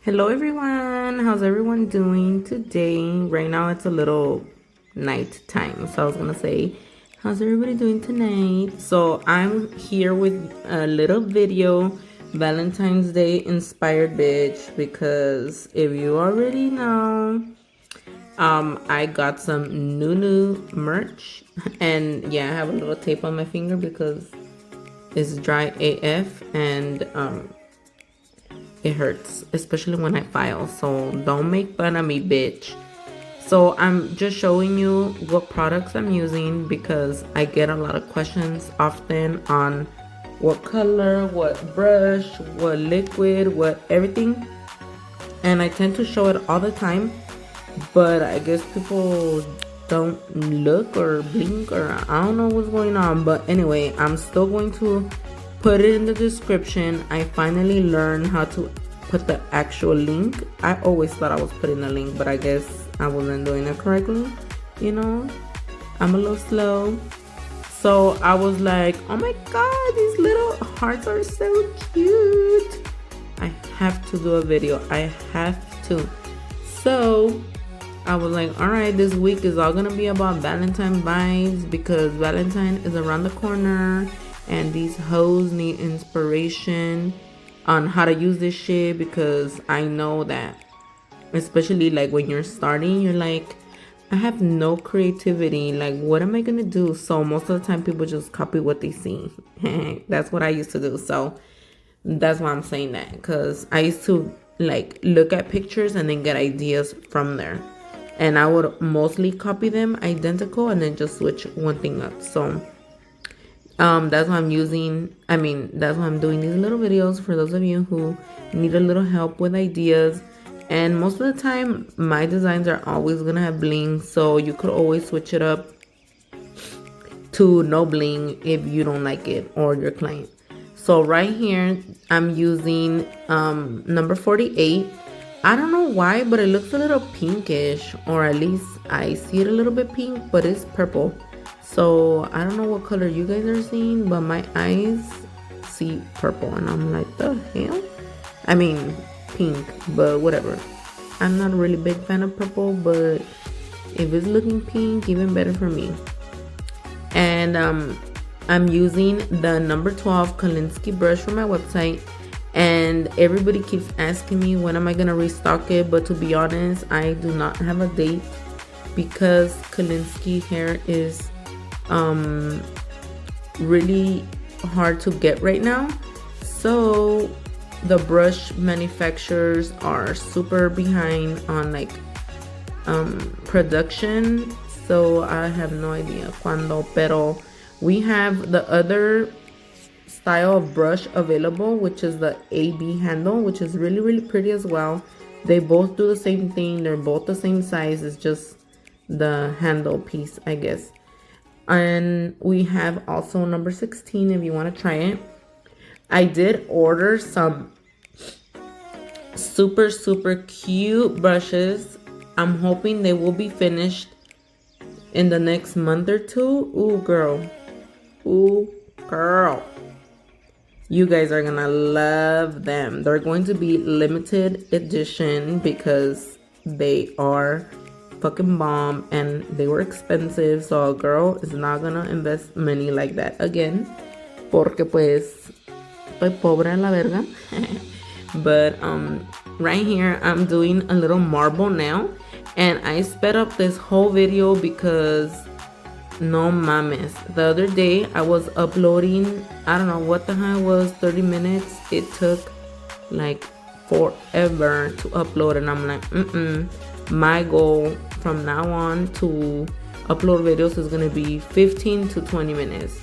Hello everyone, how's everyone doing today? Right now it's a little night time, so I was gonna say, how's everybody doing tonight? So I'm here with a little video, Valentine's Day inspired bitch, because if you already know, I got some NUDE merch, and yeah, I have a little tape on my finger because it's dry AF, and it hurts, especially when I file, so don't make fun of me, bitch. So I'm just showing you what products I'm using because I get a lot of questions often on what color, what brush, what liquid, what everything, and I tend to show it all the time, but I guess people don't look or blink, or I don't know what's going on. But anyway, I'm still going to put it in the description. I finally learned how to put the actual link. I always thought I was putting the link, but I guess I wasn't doing it correctly. You know, I'm a little slow. So I was like, oh my god, these little hearts are so cute. I have to do a video. I have to. So I was like, all right, this week is all gonna be about Valentine vibes because Valentine is around the corner and these hoes need inspiration on how to use this shit, because I know that especially like when you're starting, you're like, I have no creativity, like what am I gonna do? So most of the time people just copy what they see. That's what I used to do. So that's why I'm saying that, because I used to like look at pictures and then get ideas from there, and I would mostly copy them identical and then just switch one thing up. So that's why I'm using, that's why I'm doing these little videos for those of you who need a little help with ideas. And most of the time my designs are always gonna have bling, so you could always switch it up to no bling if you don't like it or your client. So right here I'm using number 48. I don't know why, but it looks a little pinkish, or at least I see it a little bit pink, but it's purple. So I don't know what color you guys are seeing, but my eyes see purple and I'm like, the hell? I mean pink, but whatever. I'm not a really big fan of purple, but if it's looking pink, even better for me. And I'm using the number 12 Kolinsky brush from my website, and everybody keeps asking me when am I gonna restock it, but to be honest, I do not have a date because Kolinsky hair is really hard to get right now. So the brush manufacturers are super behind on like production, so I have no idea cuando, pero we have the other style of brush available, which is the AB handle, which is really pretty as well. They both do the same thing, they're both the same size, it's just the handle piece, I guess. And we have also number 16 if you want to try it. I did order some super cute brushes. I'm hoping they will be finished in the next month or two. Ooh girl, you guys are gonna love them. They're going to be limited edition because they are fucking bomb and they were expensive, so a girl is not gonna invest money like that again, porque pues estoy pobre en la verga. But right here I'm doing a little marble now, and I sped up this whole video because no mames, the other day I was uploading, I don't know what the hell it was, 30 minutes. It took like forever to upload, and I'm like, my goal from now on to upload videos is gonna be 15 to 20 minutes,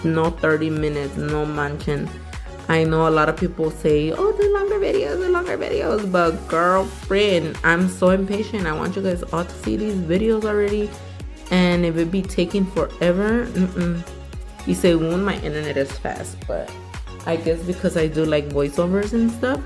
no 30 minutes, no manchen. I know a lot of people say, oh, the longer videos, but girlfriend, I'm so impatient. I want you guys all to see these videos already, and if it be taking forever, you say, well, my internet is fast, but I guess because I do like voiceovers and stuff,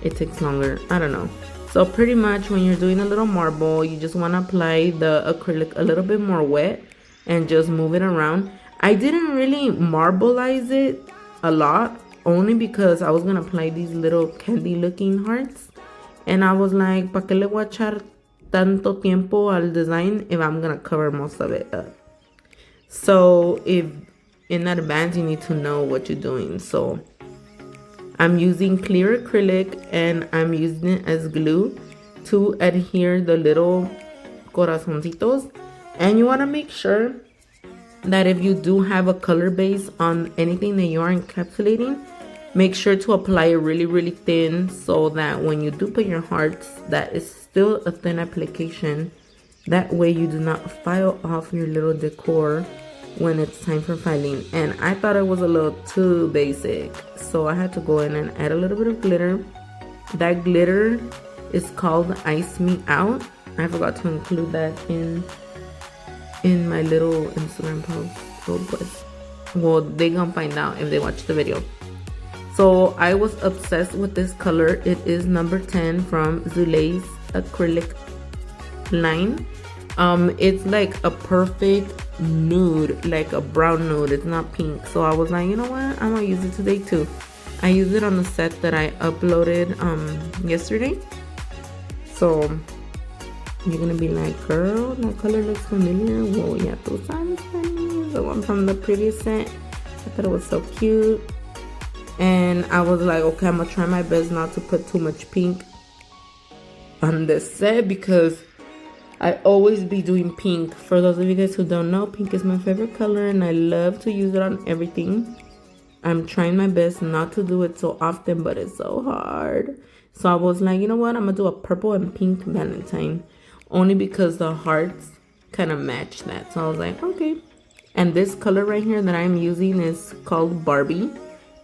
it takes longer. I don't know. So pretty much when you're doing a little marble, you just want to apply the acrylic a little bit more wet and just move it around. I didn't really marbleize it a lot. only because I was gonna apply these little candy looking hearts, and I was like, ¿pa qué le voy a echar tanto tiempo al design if I'm gonna cover most of it up? So if in advance you need to know what you're doing. So I'm using clear acrylic and I'm using it as glue to adhere the little corazoncitos. And you want to make sure that if you do have a color base on anything that you are encapsulating, make sure to apply it really thin, so that when you do put your hearts, that is still a thin application. That way you do not file off your little decor when it's time for filing. And I thought it was a little too basic, so I had to go in and add a little bit of glitter. That glitter is called Ice Me Out. I forgot to include that in my little Instagram post. So, but, well, they gonna find out if they watch the video. So I was obsessed with this color. It is number 10 from Zulei's acrylic line. It's like a perfect nude, like a brown nude. It's not pink. So I was like, you know what, I'm gonna use it today too. I used it on the set that I uploaded yesterday. So you're gonna be like, girl, that color looks familiar. Well, yeah, tú sabes, the one from the previous set. I thought it was so cute. And I was like, okay, I'm gonna try my best not to put too much pink on this set, because I always be doing pink. For those of you guys who don't know, pink is my favorite color and I love to use it on everything. I'm trying my best not to do it so often, but it's so hard. So I was like, you know what, I'm gonna do a purple and pink Valentine, only because the hearts kind of match that. So I was like, okay. And this color right here that I'm using is called Barbie.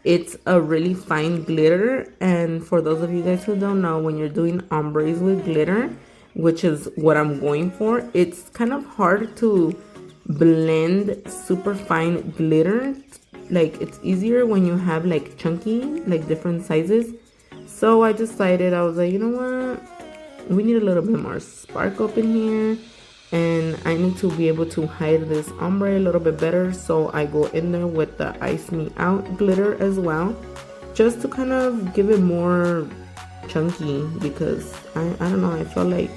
It's a really fine glitter, and for those of you guys who don't know, when you're doing ombres with glitter, which is what I'm going for, it's kind of hard to blend super fine glitter. Like, it's easier when you have like chunky, like different sizes. So I decided, I was like, you know what, we need a little bit more spark up in here, and I need to be able to hide this ombre a little bit better. So I go in there with the Ice Me Out glitter as well, just to kind of give it more chunky, because I don't know, I felt like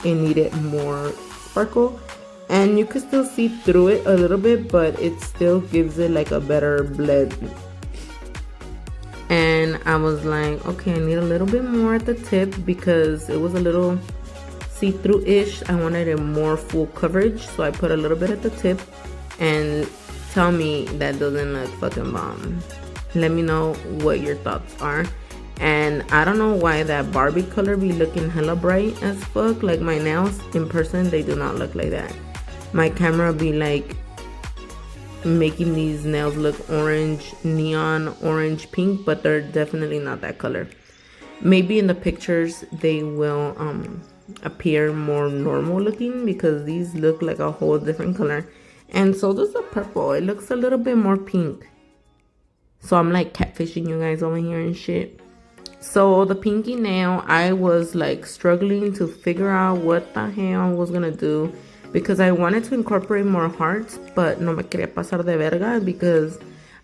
it needed more sparkle. And you can still see through it a little bit, but it still gives it like a better blend. And I was like, okay, I need a little bit more at the tip, because it was a little see-through-ish. I wanted it more full coverage, so I put a little bit at the tip. And tell me that doesn't look fucking bomb. Let me know what your thoughts are. And I don't know why that Barbie color be looking hella bright as fuck. Like, my nails in person, they do not look like that. My camera be like making these nails look orange, neon orange pink, but they're definitely not that color. Maybe in the pictures they will appear more normal looking, because these look like a whole different color. And so does the purple. It looks a little bit more pink. So I'm like catfishing you guys over here and shit. So the pinky nail, I was like struggling to figure out what the hell I was gonna do, because I wanted to incorporate more hearts, but no me quería pasar de verga, because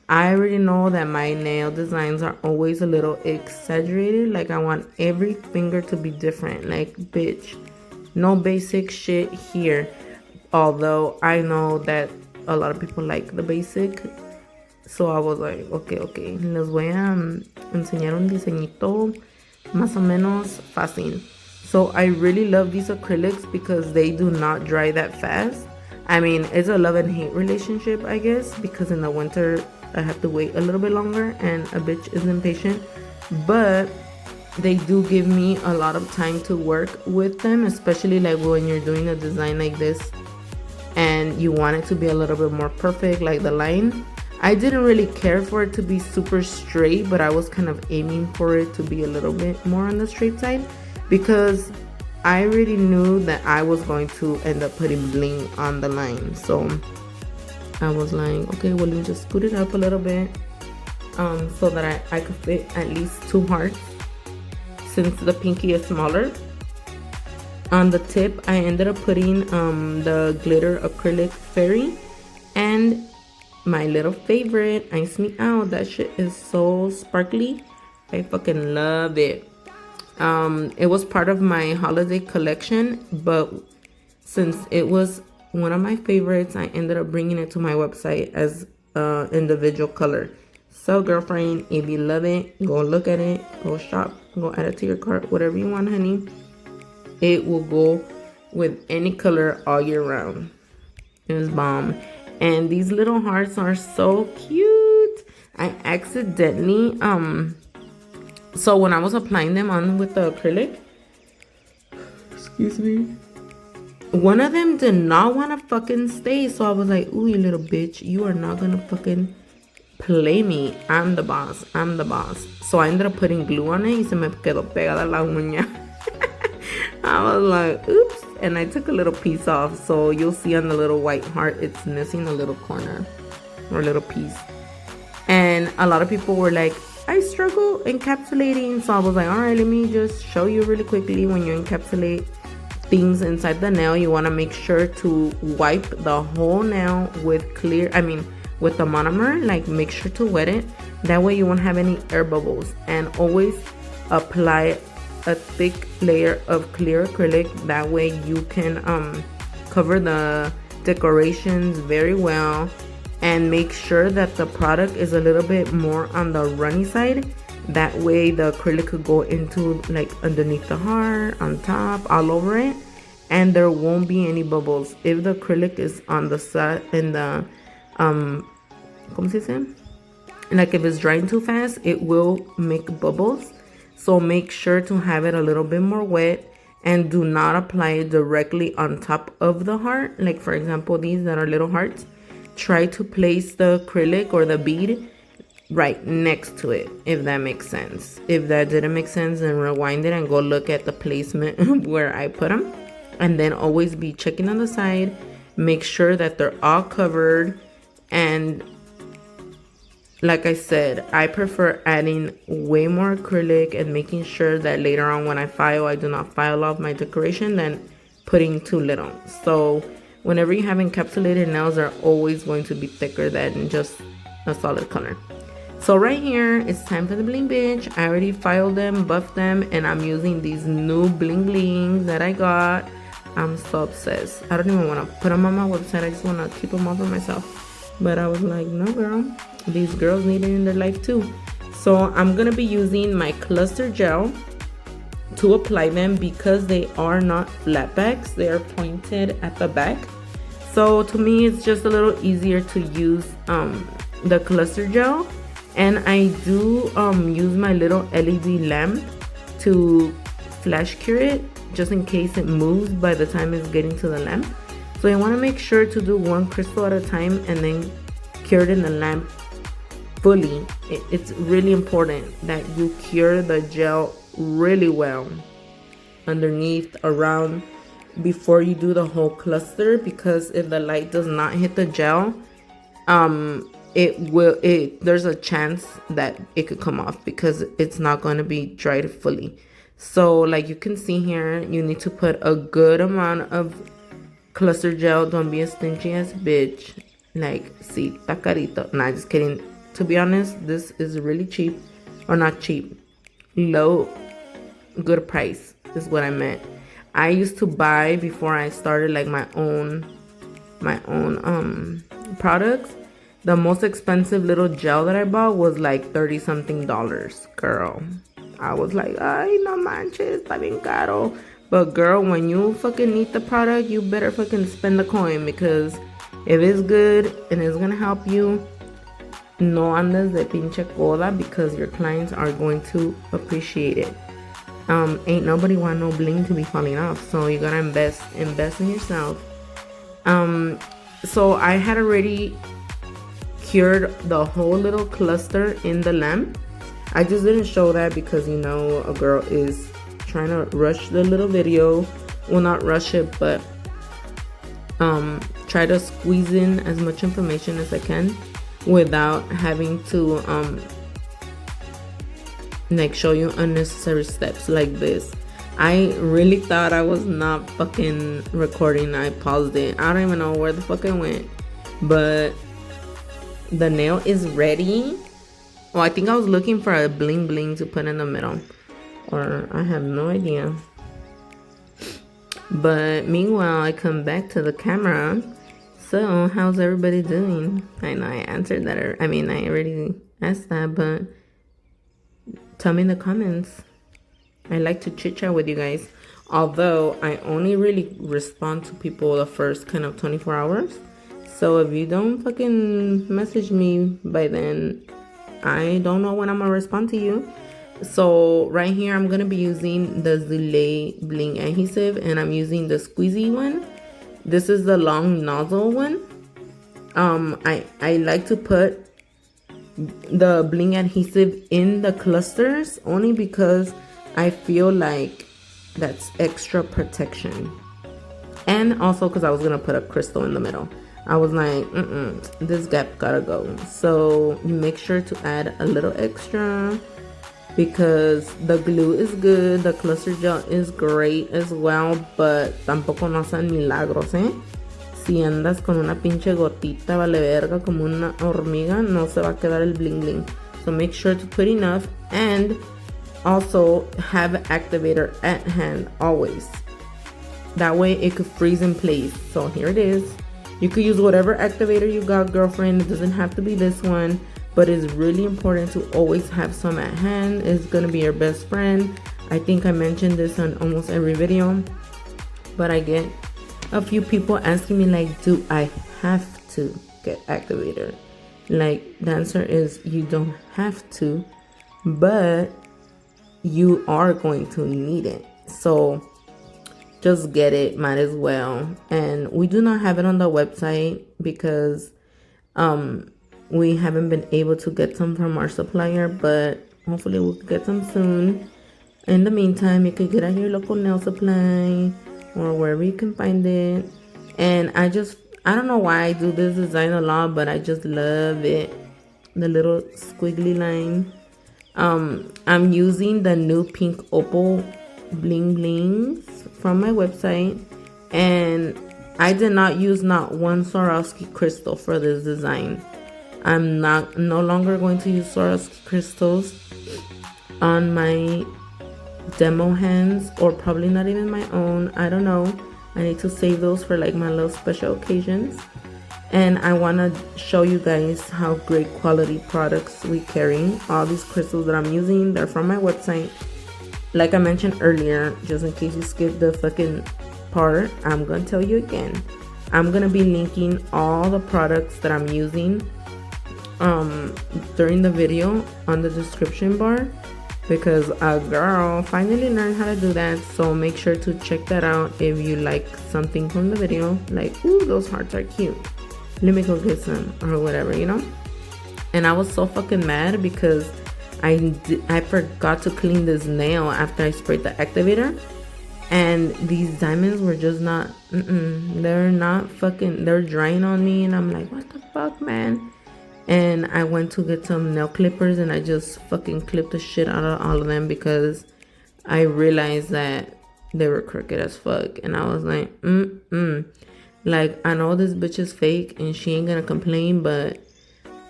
I already know that my nail designs are always a little exaggerated. Like, I want every finger to be different. Like, bitch, no basic shit here. Although I know that a lot of people like the basic. So I was like, okay, les voy a enseñar un diseñito más o menos fácil. So I really love these acrylics because they do not dry that fast. I mean, it's a love and hate relationship, I guess, because in the winter I have to wait a little bit longer and a bitch is impatient. But they do give me a lot of time to work with them, especially like when you're doing a design like this and you want it to be a little bit more perfect, like the line. I didn't really care for it to be super straight, but I was kind of aiming for it to be a little bit more on the straight side, because I already knew that I was going to end up putting bling on the line. So I was like, okay, well, let me just scoot it up a little bit so that I could fit at least 2 hearts, since the pinky is smaller. On the tip, I ended up putting the glitter acrylic fairy, and my little favorite, Ice Me Out. That shit is so sparkly. I fucking love it. It was part of my holiday collection, but since it was one of my favorites, I ended up bringing it to my website as individual color. So girlfriend, if you love it, go look at it, go shop, go add it to your cart, whatever you want, honey. It will go with any color all year round. It was bomb. And these little hearts are so cute. I accidentally so when I was applying them on with the acrylic, excuse me, one of them did not want to fucking stay. So I was like, ooh, you little bitch, you are not gonna fucking play me. I'm the boss. I'm the boss. So I ended up putting glue on it. Y se me quedó pegada la uña. I was like, oops. And I took a little piece off. So you'll see on the little white heart, it's missing a little corner or a little piece. And a lot of people were like, I struggle encapsulating. So I was like, all right, let me just show you really quickly. When you encapsulate things inside the nail, you want to make sure to wipe the whole nail with with the monomer. Like, make sure to wet it. That way you won't have any air bubbles. And always apply a thick layer of clear acrylic. That way you can cover the decorations very well. And make sure that the product is a little bit more on the runny side. That way the acrylic could go into like underneath the heart, on top, all over it. And there won't be any bubbles. If the acrylic is on the side, in the ¿cómo se dice? Like if it's drying too fast, it will make bubbles. So make sure to have it a little bit more wet, and do not apply it directly on top of the heart. Like for example, these that are little hearts, try to place the acrylic or the bead right next to it, if that makes sense. If that didn't make sense, then rewind it and go look at the placement where I put them. And then always be checking on the side, make sure that they're all covered. And like I said, I prefer adding way more acrylic and making sure that later on when I file, I do not file off my decoration than putting too little. So whenever you have encapsulated nails, they're always going to be thicker than just a solid color. So right here, it's time for the bling bitch. I already filed them, buffed them, and I'm using these new bling blings that I got. I'm so obsessed. I don't even want to put them on my website. I just want to keep them all for myself. But I was like, no girl, these girls need it in their life too. So I'm going to be using my cluster gel to apply them, because they are not flat backs. They are pointed at the back. So to me, it's just a little easier to use the cluster gel. And I do use my little LED lamp to flash cure it, just in case it moves by the time it's getting to the lamp. So you want to make sure to do one crystal at a time and then cure it in the lamp fully. It's really important that you cure the gel really well underneath, around, before you do the whole cluster, because if the light does not hit the gel, there's a chance that it could come off because it's not going to be dried fully. So like you can see here, you need to put a good amount of cluster gel. Don't be a stingy ass bitch. Like, see, tacarito. Nah, just kidding. To be honest, this is really cheap, or not cheap, low, good price is what I meant. I used to buy, before I started like my own products, the most expensive little gel that I bought was like $30 something, girl. I was like, ay, no manches, está bien caro. But girl, when you fucking need the product, you better fucking spend the coin, because if it's good and it's gonna help you, no andes de pinche coda, because your clients are going to appreciate it. Ain't nobody want no bling to be falling off, so you gotta invest in yourself. So I had already cured the whole little cluster in the lamp. I just didn't show that because, you know, a girl is trying to rush the little video. Well, not rush it, but try to squeeze in as much information as I can without having to like show you unnecessary steps like this. I really thought I was not fucking recording. I paused it. I don't even know where the fuck I went, but the nail is ready. Well, I think I was looking for a bling bling to put in the middle, or I have no idea. But meanwhile, I come back to the camera. So how's everybody doing? I know I answered that, I mean, I already asked that, but tell me in the comments. I like to chit chat with you guys, although I only really respond to people the first kind of 24 hours. So if you don't fucking message me by then, I don't know when I'm gonna respond to you. So right here, I'm gonna be using the Zulay Bling adhesive, and I'm using the squeezy one. This is the long nozzle one. I like to put the bling adhesive in the clusters only because I feel like that's extra protection, and also because I was gonna put a crystal in the middle. I was like, this gap gotta go. So make sure to add a little extra because the glue is good, the cluster gel is great as well, but tampoco no hacen milagros, ¿eh? Si andas con una pinche gotita vale verga como una hormiga, no se va a quedar el bling bling. So make sure to put enough, and also have an activator at hand always. That way it could freeze in place. So here it is. You could use whatever activator you got, girlfriend. It doesn't have to be this one, but it's really important to always have some at hand. It's gonna be your best friend. I think I mentioned this on almost every video, but I get a few people asking me like, do I have to get activator? Like, the answer is you don't have to, but you are going to need it. So just get it, might as well. And we do not have it on the website because we haven't been able to get some from our supplier, but hopefully we'll get some soon. In the meantime, you can get at your local nail supply or wherever you can find it. And I don't know why I do this design a lot, but I just love it. The little squiggly line. I'm using the NUDE Pink Opal Bling Blings from my website, and I did not use not one Swarovski crystal for this design. I'm no longer going to use Swarovski crystals on my demo hands, or probably not even my own. I don't know. I need to save those for like my little special occasions. And I want to show you guys how great quality products we carry. All these crystals that I'm using, they're from my website. Like I mentioned earlier, just in case you skipped the fucking part, I'm gonna tell you again. I'm gonna be linking all the products that I'm using during the video on the description bar, because a girl finally learned how to do that. So make sure to check that out if you like something from the video, like, ooh, those hearts are cute, let me go get some, or whatever, you know. And I was so fucking mad because I forgot to clean this nail after I sprayed the activator, and these diamonds were just not they're drying on me, and I'm like, what the fuck, man. And I went to get some nail clippers, and I just fucking clipped the shit out of all of them because I realized that they were crooked as fuck. And I was like, like, I know this bitch is fake and she ain't gonna complain, but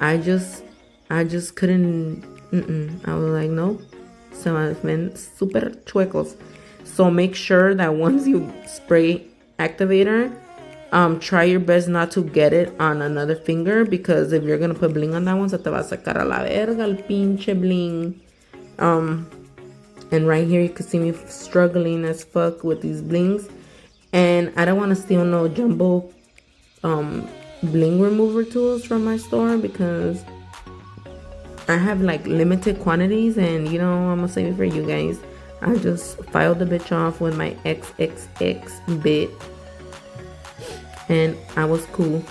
I just couldn't. I was like, nope. Se me ven super chuecos. So make sure that once you spray activator, try your best not to get it on another finger, because if you're gonna put bling on that one, se te va a sacar a la verga el pinche bling. And right here you can see me struggling as fuck with these blings, and I don't want to steal no jumbo bling remover tools from my store because I have like limited quantities, and you know, I'm gonna save it for you guys. I just filed the bitch off with my XXX bit, and I was cool.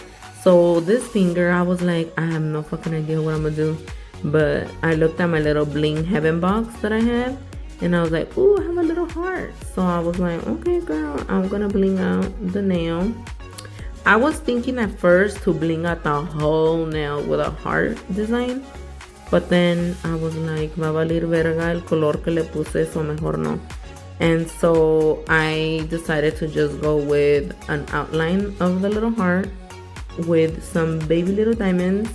So this finger, I was like, I have no fucking idea what I'm gonna do, but I looked at my little bling heaven box that I have, and I was like, ooh, I have a little heart. So I was like, okay girl, I'm gonna bling out the nail. I was thinking at first to bling out the whole nail with a heart design, but then I was like, va a valer verga el color que le puse, so mejor no. And so I decided to just go with an outline of the little heart with some baby little diamonds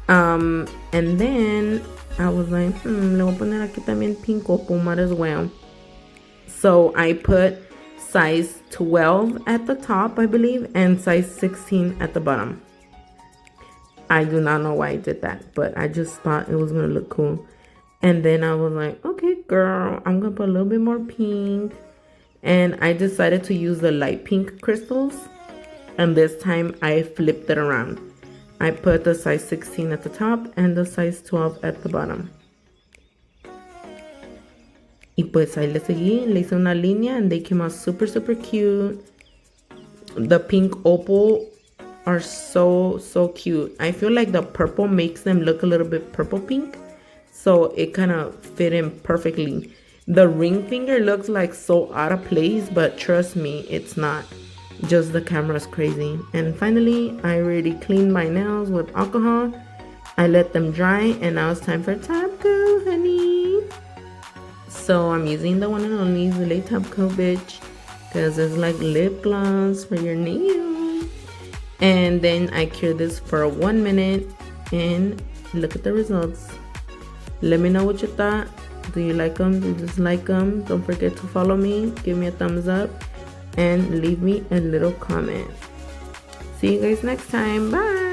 And then I was like, le voy a poner aquí también pink opal, might as well. So I put size 12 at the top, I believe, and size 16 at the bottom. I do not know why I did that, but I just thought it was gonna look cool. And then I was like, okay, girl, I'm gonna put a little bit more pink. And I decided to use the light pink crystals. And this time I flipped it around. I put the size 16 at the top and the size 12 at the bottom. Y pues ahí le seguí, le hice una línea and they came out super, super cute. The pink opal are so, so cute. I feel like the purple makes them look a little bit purple pink. So it kind of fit in perfectly. The ring finger looks like so out of place, but trust me, it's not. Just the camera's crazy. And finally, I already cleaned my nails with alcohol. I let them dry and now it's time for top coat, honey. So I'm using the one and only Zulay Top Coat, bitch, because it's like lip gloss for your nails. And then I cure this for 1 minute and look at the results. Let me know what you thought. Do you like them? Do you dislike them? Don't forget to follow me, give me a thumbs up, and leave me a little comment. See you guys next time. Bye.